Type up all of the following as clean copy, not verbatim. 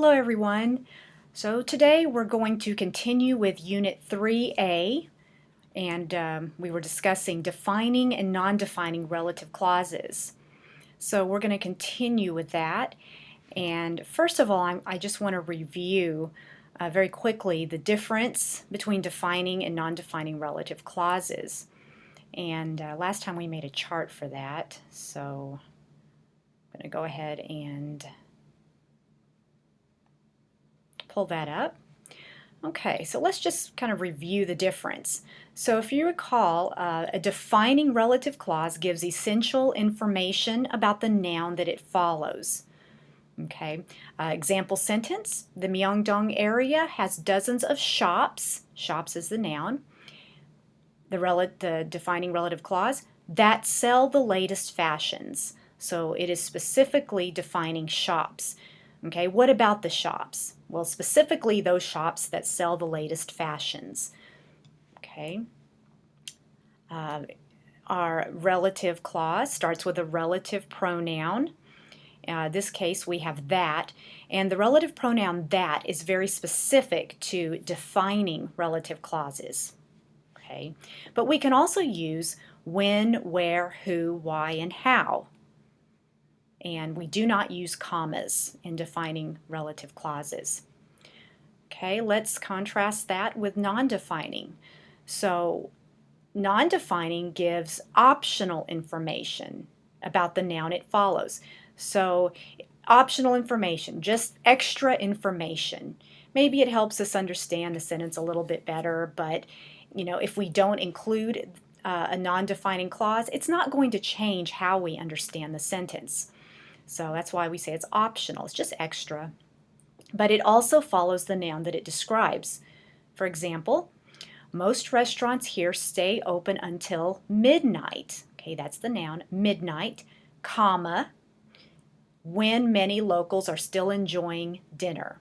Hello everyone. So today we're going to continue with Unit 3A, and we were discussing defining and non-defining relative clauses. So we're going to continue with that. And first of all, I just want to review very quickly the difference between defining and non-defining relative clauses. And last time we made a chart for that, so I'm going to go ahead and pull that up. Okay, so let's just kind of review the difference. So if you recall, a defining relative clause gives essential information about the noun that it follows. Okay, example sentence, the Myeongdong area has dozens of shops, shops is the noun, the defining relative clause, that sell the latest fashions. So it is specifically defining shops. Okay, what about the shops? Well, specifically those shops that sell the latest fashions. Okay. Our relative clause starts with a relative pronoun. This case we have that, and the relative pronoun that is very specific to defining relative clauses. Okay, but we can also use when, where, who, why, and how. And we do not use commas in defining relative clauses. Okay, let's contrast that with non-defining. So non-defining gives optional information about the noun it follows. So optional information, just extra information. Maybe it helps us understand the sentence a little bit better, but if we don't include a non-defining clause, it's not going to change how we understand the sentence. So that's why we say it's optional. It's just extra. But it also follows the noun that it describes. For example, most restaurants here stay open until midnight. Okay, that's the noun, midnight, comma, when many locals are still enjoying dinner.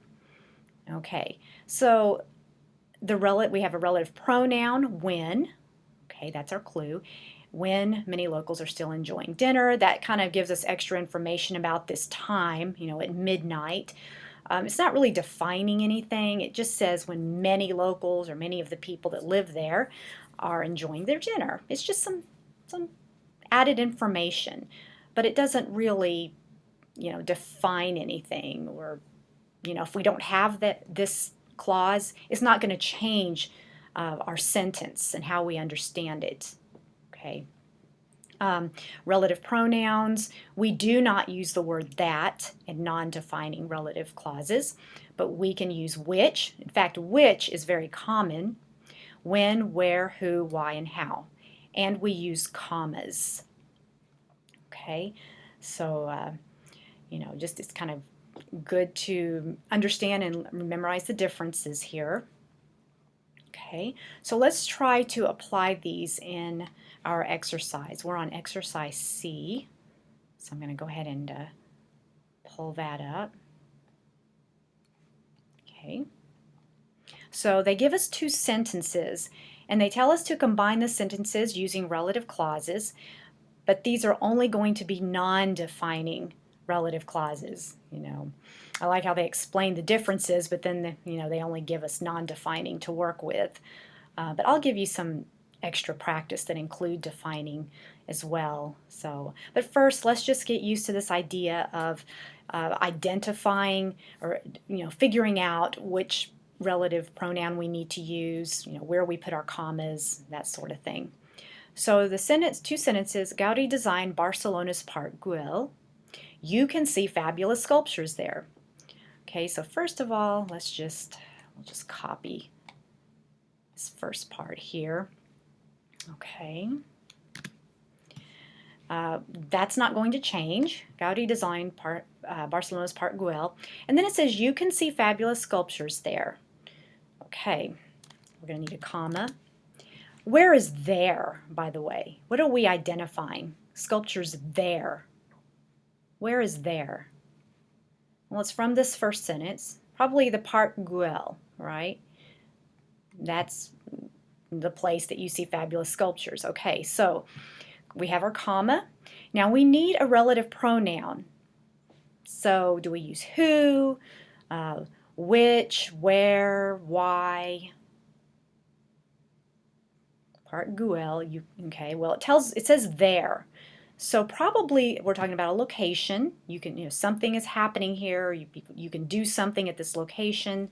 Okay, so we have a relative pronoun, when. Okay, that's our clue. When many locals are still enjoying dinner. That kind of gives us extra information about this time, at midnight. It's not really defining anything. It just says when many locals or many of the people that live there are enjoying their dinner. It's just some added information, but it doesn't really, define anything. Or, if we don't have this clause, it's not going to change our sentence and how we understand it. Okay. Relative pronouns, we do not use the word that in non-defining relative clauses, but we can use which. In fact, which is very common. When, where, who, why, and how. And we use commas. Okay, so just it's kind of good to understand and memorize the differences here. Okay, so let's try to apply these in our exercise. We're on exercise C, so I'm going to go ahead and pull that up. Okay, so they give us two sentences, and they tell us to combine the sentences using relative clauses, but these are only going to be non-defining relative clauses. I like how they explain the differences, but then they only give us non-defining to work with. But I'll give you some extra practice that include defining as well. But first, let's just get used to this idea of identifying or figuring out which relative pronoun we need to use, where we put our commas, that sort of thing. So the two sentences, Gaudi designed Barcelona's Park Güell. You can see fabulous sculptures there. Okay, so first of all, we'll just copy this first part here. Okay. That's not going to change. Gaudi designed Barcelona's Park Güell. And then it says, you can see fabulous sculptures there. Okay, we're going to need a comma. Where is there, by the way? What are we identifying? Sculptures there. Where is there? Well, it's from this first sentence, probably the Park Güell, right? That's the place that you see fabulous sculptures. Okay, so we have our comma. Now we need a relative pronoun. So do we use who? Which, where, why. Part guel, okay, well it says there. So probably we're talking about a location. You can, something is happening here. You can do something at this location.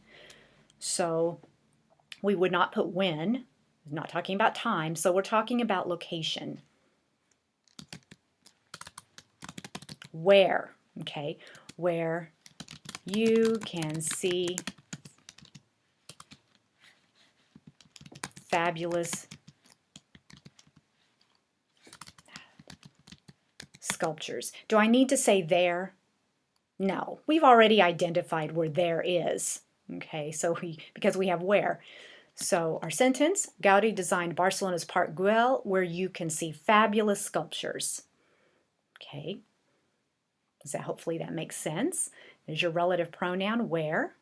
So we would not put when. We're not talking about time. So we're talking about location. Where, okay, where you can see fabulous sculptures. Do I need to say there? No, we've already identified where there is. Okay, so because we have where. So our sentence, Gaudi designed Barcelona's Park Güell, where you can see fabulous sculptures. Okay, so hopefully that makes sense. There's your relative pronoun, where,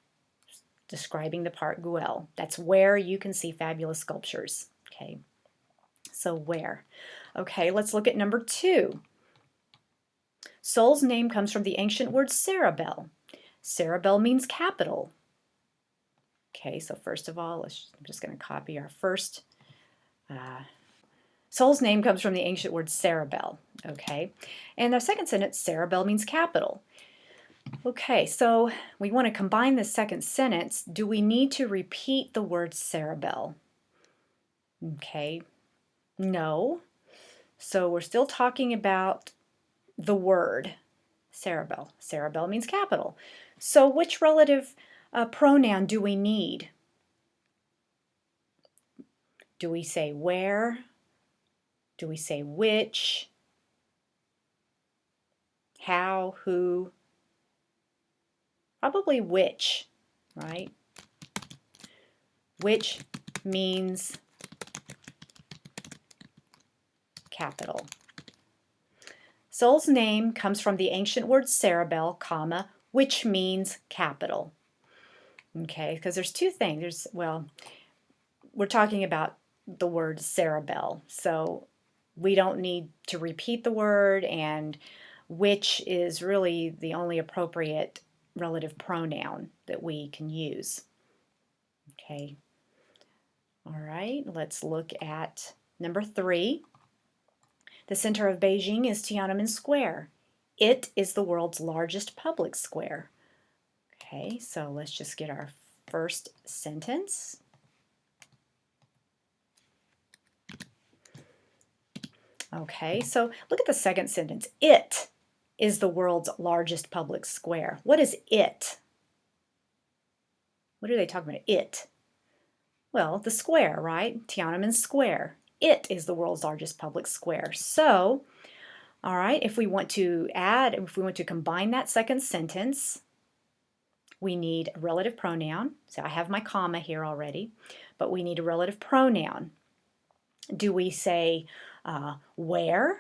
describing the Park Güell. That's where you can see fabulous sculptures. Okay, so where. Okay, let's look at number 2. Seoul's name comes from the ancient word Sarabel. Sarabel means capital. Okay, so first of all, I'm just going to copy our first. Seoul's name comes from the ancient word Sarabel. Okay, and the second sentence, Sarabel means capital. Okay, so we want to combine the second sentence. Do we need to repeat the word Sarabel? Okay, no. So we're still talking about the word Sarabel. Sarabel means capital. So which relative pronoun do we need? Do we say where? Do we say which? How? Who? Probably which, right? Which means capital. Seoul's name comes from the ancient word Sarabel, comma, which means capital. Okay, because there's two things. We're talking about the word Sarabel, so we don't need to repeat the word, and which is really the only appropriate relative pronoun that we can use. Okay. All right, let's look at number 3. The center of Beijing is Tiananmen Square. It is the world's largest public square. Okay, so let's just get our first sentence. Okay, so look at the second sentence. It is the world's largest public square. What is it? What are they talking about? It. Well, the square, right? Tiananmen Square. It is the world's largest public square. So, all right, if we want to combine that second sentence, we need a relative pronoun. So I have my comma here already, but we need a relative pronoun. Do we say where,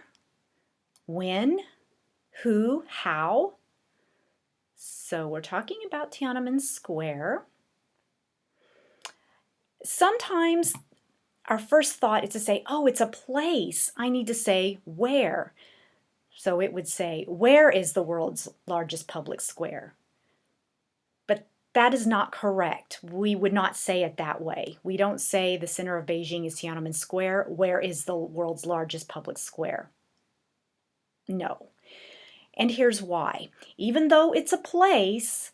when, who, how? So we're talking about Tiananmen Square. Sometimes our first thought is to say, oh, it's a place. I need to say where. So it would say, where is the world's largest public square? But that is not correct. We would not say it that way. We don't say the center of Beijing is Tiananmen Square. Where is the world's largest public square? No. And here's why. Even though it's a place,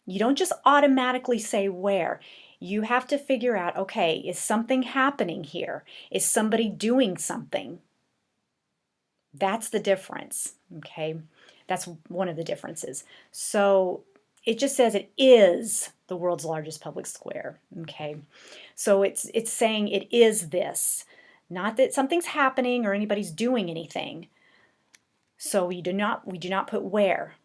you don't just automatically say where. You have to figure out, okay, is something happening here? Is somebody doing something? That's the difference, okay? That's one of the differences. So it just says it is the world's largest public square, okay? So it's saying it is this, not that something's happening or anybody's doing anything. So we do not put where.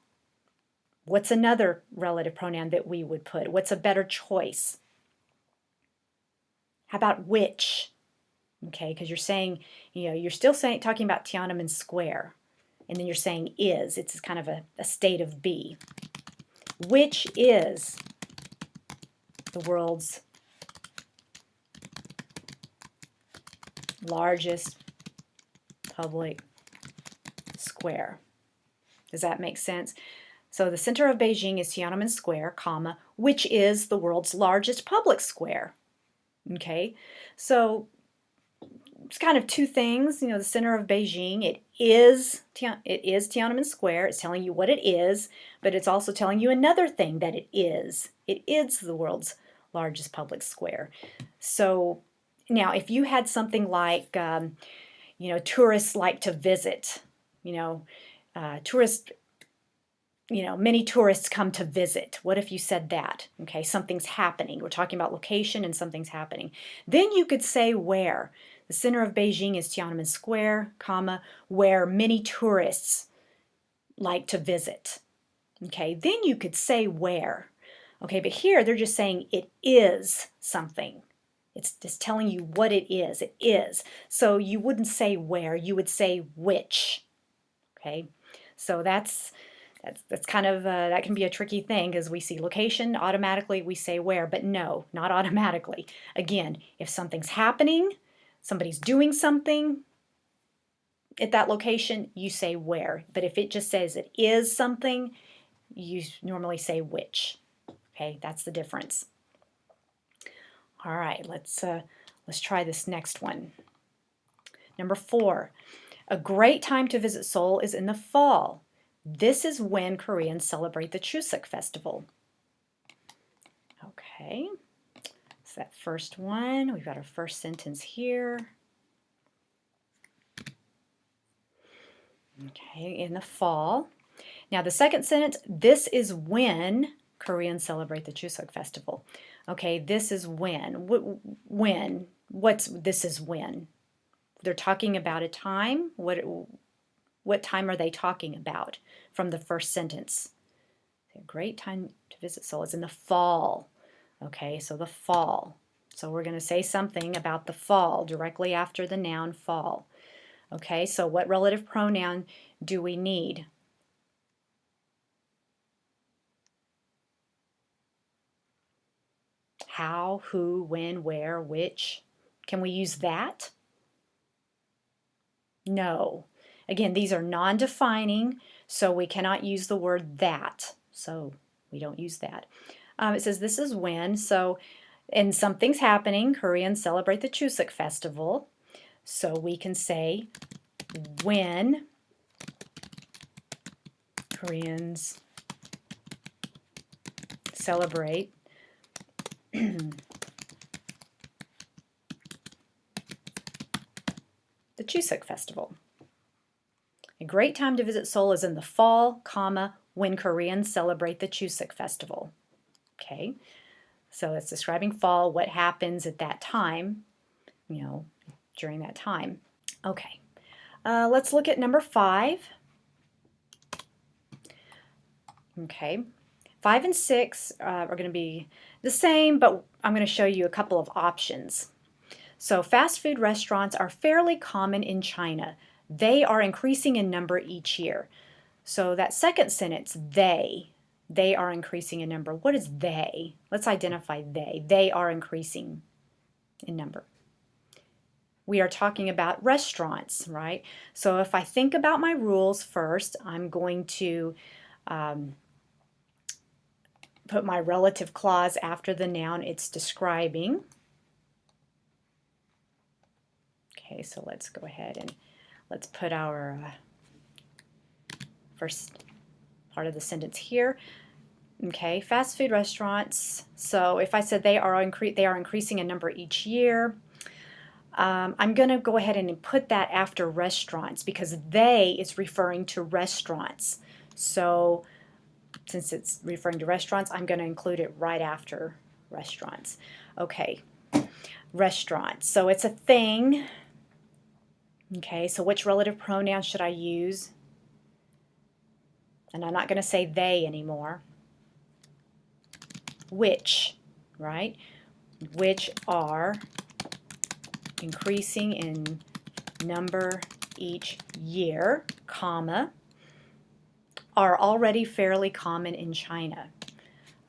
What's another relative pronoun that we would put? What's a better choice? How about which? Okay, because you're saying, you're still talking about Tiananmen Square, and then you're saying is. It's kind of a state of be. Which is the world's largest public square? Does that make sense? So the center of Beijing is Tiananmen Square, comma, which is the world's largest public square. Okay, so it's kind of two things. The center of Beijing, it is Tiananmen Square. It's telling you what it is, but it's also telling you another thing that it is. It is the world's largest public square. So now, if you had something like, tourists like to visit, tourists, many tourists come to visit. What if you said that? Okay, something's happening. We're talking about location and something's happening. Then you could say where. The center of Beijing is Tiananmen Square, comma, where many tourists like to visit. Okay, then you could say where. Okay, but here they're just saying it is something. It's just telling you what it is. It is. So you wouldn't say where, you would say which. Okay, so that's kind of, that can be a tricky thing because we see location, automatically we say where, but no, not automatically. Again, if something's happening, somebody's doing something at that location, you say where. But if it just says it is something, you normally say which. Okay, that's the difference. All right, let's try this next one. Number 4, a great time to visit Seoul is in the fall. This is when Koreans celebrate the Chuseok festival. Okay, so that first one, we've got our first sentence here. Okay, in the fall. Now the second sentence, this is when Koreans celebrate the Chuseok festival. Okay, this is when. When? This is when? They're talking about a time. What time are they talking about from the first sentence? A great time to visit Seoul is in the fall. Okay, so the fall. So we're going to say something about the fall directly after the noun fall. Okay, so what relative pronoun do we need? How, who, when, where, which. Can we use that? No. Again, these are non-defining, so we cannot use the word that. So we don't use that. It says this is when, so, and something's happening. Koreans celebrate the Chuseok festival. So we can say when Koreans celebrate the Chuseok festival. A great time to visit Seoul is in the fall, comma, when Koreans celebrate the Chuseok festival. Okay, so it's describing fall, what happens at that time, during that time. Okay, let's look at number 5. Okay, 5 and 6 are going to be the same, but I'm going to show you a couple of options. So fast food restaurants are fairly common in China. They are increasing in number each year. So that second sentence, they are increasing in number. What is they? Let's identify they. They are increasing in number. We are talking about restaurants, right? So if I think about my rules first, I'm going to put my relative clause after the noun it's describing. Okay, so let's go ahead and let's put our first part of the sentence here. Okay, fast food restaurants. So if I said they are increasing in number each year, I'm going to go ahead and put that after restaurants because they is referring to restaurants. So since it's referring to restaurants, I'm going to include it right after restaurants. Okay, restaurants. So it's a thing. Okay, so which relative pronoun should I use? And I'm not going to say they anymore. Which, right? Which are increasing in number each year, comma, are already fairly common in China.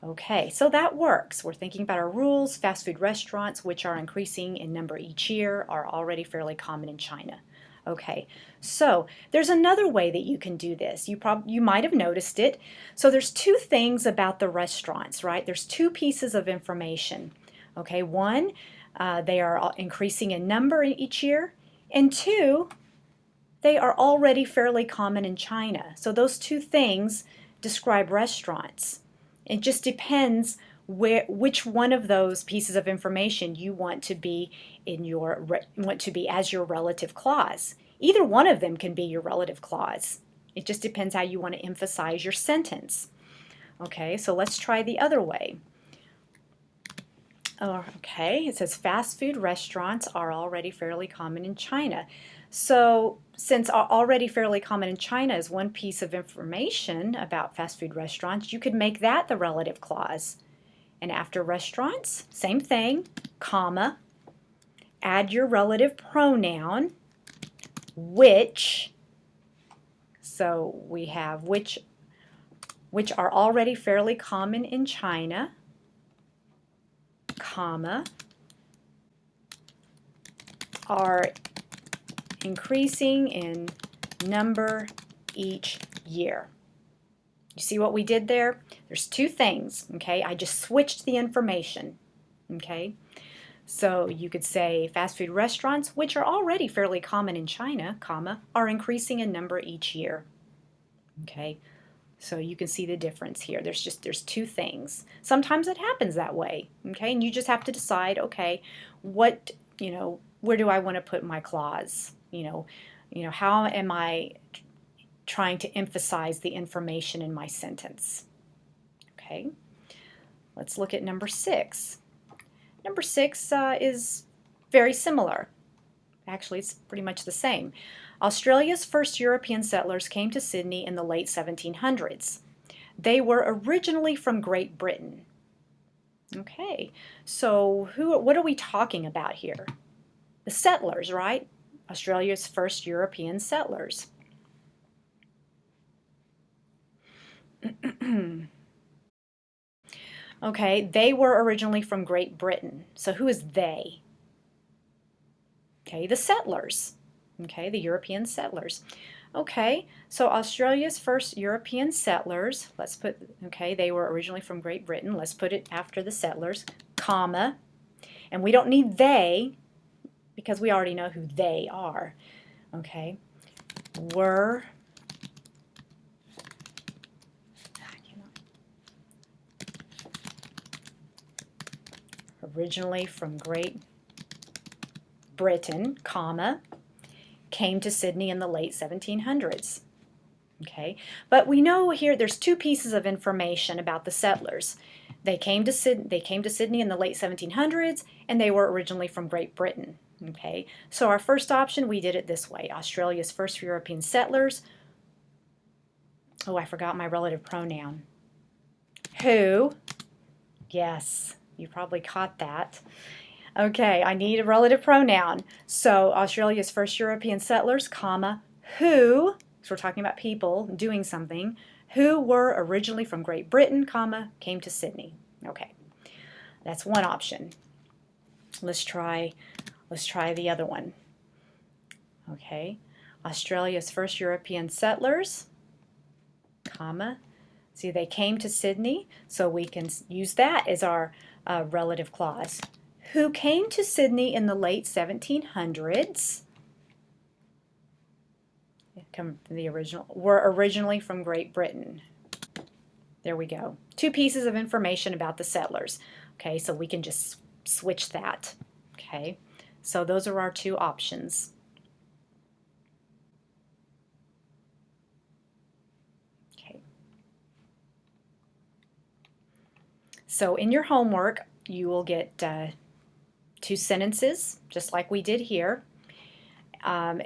Okay, so that works. We're thinking about our rules. Fast food restaurants, which are increasing in number each year, are already fairly common in China. Okay, so there's another way that you can do this. You might have noticed it. So there's two things about the restaurants, right? There's two pieces of information. Okay, one, they are increasing in number each year, and two, they are already fairly common in China. So those two things describe restaurants. It just depends which one of those pieces of information you want to be as your relative clause. Either one of them can be your relative clause. It just depends how you want to emphasize your sentence. Okay, so let's try the other way. Okay, it says fast food restaurants are already fairly common in China. So since already fairly common in China is one piece of information about fast food restaurants, you could make that the relative clause. And after restaurants, same thing, comma, add your relative pronoun, which, so we have which are already fairly common in China, comma, are increasing in number each year. You see what we did there? There's two things, okay? I just switched the information, okay? So you could say fast food restaurants, which are already fairly common in China, comma, are increasing in number each year, okay? So you can see the difference here. There's two things. Sometimes it happens that way, okay? And you just have to decide, okay, where do I want to put my clause? How am I trying to emphasize the information in my sentence? Okay, let's look at number 6. Number 6 is very similar. Actually, it's pretty much the same. Australia's first European settlers came to Sydney in the late 1700s. They were originally from Great Britain. Okay, so what are we talking about here? The settlers, right? Australia's first European settlers. Okay, they were originally from Great Britain. So who is they? Okay, the settlers. Okay, the European settlers. Okay, so Australia's first European settlers, let's put, okay, they were originally from Great Britain. Let's put it after the settlers, comma, and we don't need they because we already know who they are. Okay, were originally from Great Britain, comma, came to Sydney in the late 1700s. Okay, but we know here there's two pieces of information about the settlers. They came to Sydney in the late 1700s, and they were originally from Great Britain. Okay, so our first option, we did it this way. Australia's first European settlers. Oh, I forgot my relative pronoun. Who? Yes, you probably caught that. Okay, I need a relative pronoun. So Australia's first European settlers, comma, who, so we're talking about people doing something, who were originally from Great Britain, comma, came to Sydney. Okay, that's one option. Let's try the other one. Okay, Australia's first European settlers, comma, see they came to Sydney, so we can use that as our relative clause. Who came to Sydney in the late 1700s, were originally from Great Britain. There we go. Two pieces of information about the settlers. Okay, so we can just switch that. Okay, so those are our two options. Okay. So in your homework, you will get two sentences, just like we did here.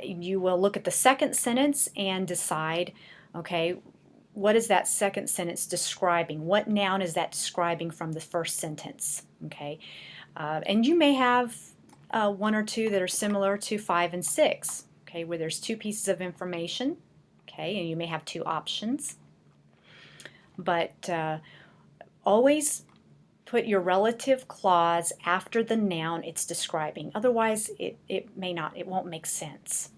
You will look at the second sentence and decide, okay, what is that second sentence describing? What noun is that describing from the first sentence? Okay, and you may have one or two that are similar to 5 and 6, okay, where there's two pieces of information, okay, and you may have two options. But always put your relative clause after the noun it's describing. Otherwise, it won't make sense.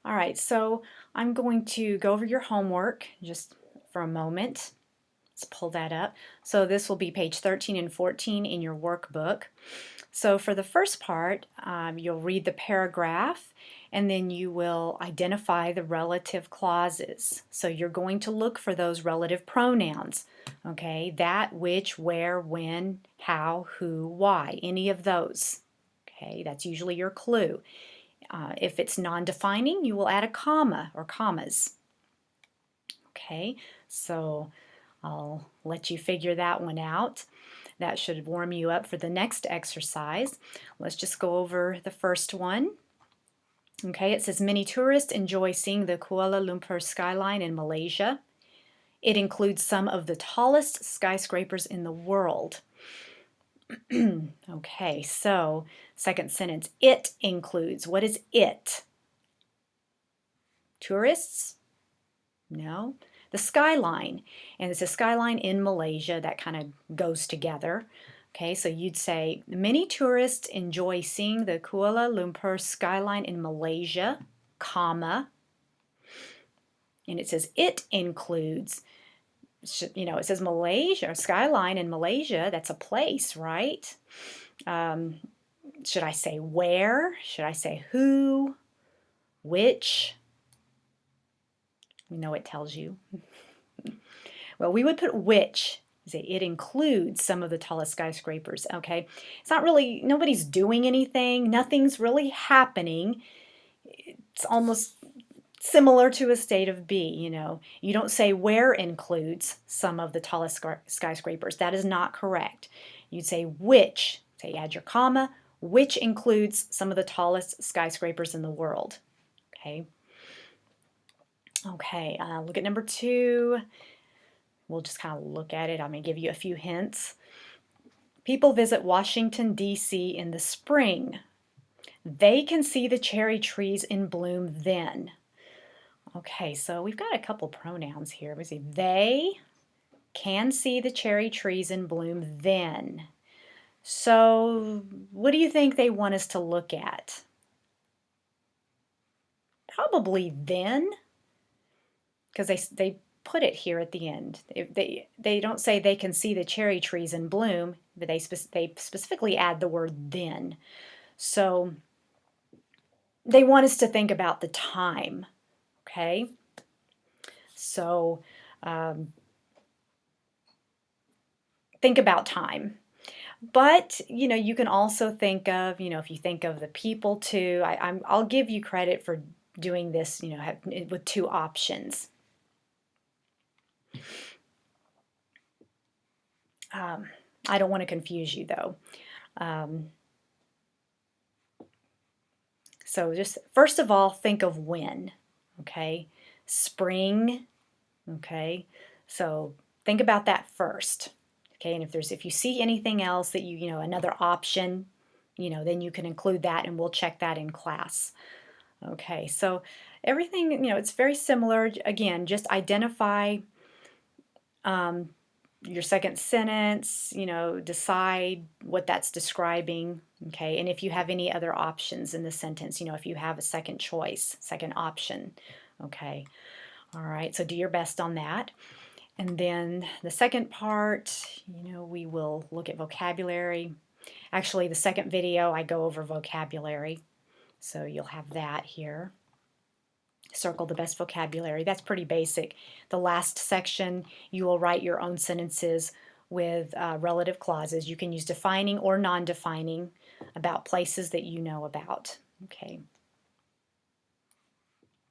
All right, so I'm going to go over your homework just for a moment. Let's pull that up. So this will be page 13 and 14 in your workbook. So for the first part, you'll read the paragraph and then you will identify the relative clauses. So you're going to look for those relative pronouns, okay? That, which, where, when, how, who, why, any of those. Okay, that's usually your clue. If it's non-defining, you will add a comma or commas. Okay, so I'll let you figure that one out. That should warm you up for the next exercise. Let's just go over the first one. Okay, it says many tourists enjoy seeing the Kuala Lumpur skyline in Malaysia. It includes some of the tallest skyscrapers in the world. Okay, so second sentence, it includes. What is it? Tourists? No. The skyline, and it's a skyline in Malaysia. That kind of goes together. Okay, so you'd say many tourists enjoy seeing the Kuala Lumpur skyline in Malaysia, comma, and it says it includes, you know, it says Malaysia, skyline in Malaysia, that's a place, right? Should I say where? Should I say who? Which? We know it tells you. Well, we would put which. It includes some of the tallest skyscrapers, okay? It's not really, nobody's doing anything. Nothing's really happening. It's almost similar to a state of be, you know. You don't say where includes some of the tallest skyscrapers. That is not correct. You'd say which, say add your comma, which includes some of the tallest skyscrapers in the world, okay? Okay, look at number 2. We'll just kind of look at it. I'm going to give you a few hints. People visit Washington, D.C. in the spring. They can see the cherry trees in bloom then. Okay, so we've got a couple pronouns here. We see they can see the cherry trees in bloom then. So what do you think they want us to look at? Probably then, because they put it here at the end. They don't say they can see the cherry trees in bloom, but they specifically add the word then. So they want us to think about the time, okay? So think about time. But, you know, you can also think of, you know, if you think of the people too, I'll give you credit for doing this, you know, with 2 options. I don't want to confuse you though. So just first of all, think of when, okay? Spring, okay? So think about that first, okay? And if you see anything else that you know, another option, you know, then you can include that and we'll check that in class. Okay, so everything, you know, it's very similar. Again, just identify your second sentence, you know, decide what that's describing, okay? And if you have any other options in the sentence, you know, if you have a second choice, second option, okay? All right, so do your best on that. And then the second part, you know, we will look at vocabulary. Actually, the second video, I go over vocabulary, so you'll have that here. Circle the best vocabulary. That's pretty basic. The last section, you will write your own sentences with relative clauses. You can use defining or non-defining about places that you know about. Okay.